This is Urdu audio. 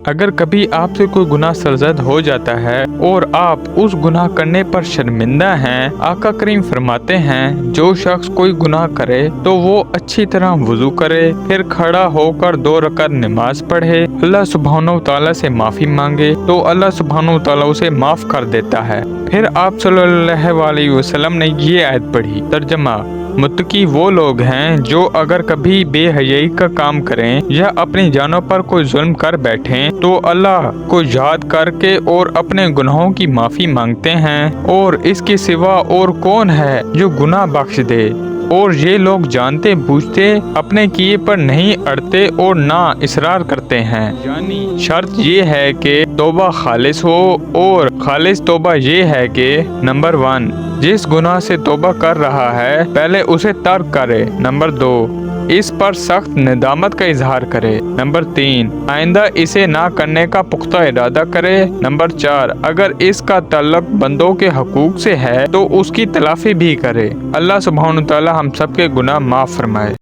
اگر کبھی آپ سے کوئی گناہ سرزد ہو جاتا ہے اور آپ اس گناہ کرنے پر شرمندہ ہیں، آقا کریم فرماتے ہیں جو شخص کوئی گناہ کرے تو وہ اچھی طرح وضو کرے، پھر کھڑا ہو کر 2 رکعت نماز پڑھے، اللہ سبحانہ و تعالیٰ سے معافی مانگے تو اللہ سبحانہ و تعالیٰ اسے معاف کر دیتا ہے۔ پھر آپ صلی اللہ علیہ وسلم نے یہ آیت پڑھی۔ ترجمہ: متقی وہ لوگ ہیں جو اگر کبھی بے حیائی کا کام کریں یا اپنی جانوں پر کوئی ظلم کر بیٹھیں تو اللہ کو یاد کر کے اور اپنے گناہوں کی معافی مانگتے ہیں، اور اس کے سوا اور کون ہے جو گناہ بخش دے، اور یہ لوگ جانتے بوجھتے اپنے کیے پر نہیں اڑتے اور نہ اصرار کرتے ہیں۔ یعنی شرط یہ ہے کہ توبہ خالص ہو، اور خالص توبہ یہ ہے کہ نمبر 1 جس گناہ سے توبہ کر رہا ہے پہلے اسے ترک کرے، نمبر 2 اس پر سخت ندامت کا اظہار کرے، نمبر 3 آئندہ اسے نہ کرنے کا پختہ ارادہ کرے، نمبر 4 اگر اس کا تعلق بندوں کے حقوق سے ہے تو اس کی تلافی بھی کرے۔ اللہ سبحانہ و تعالی ہم سب کے گناہ معاف فرمائے۔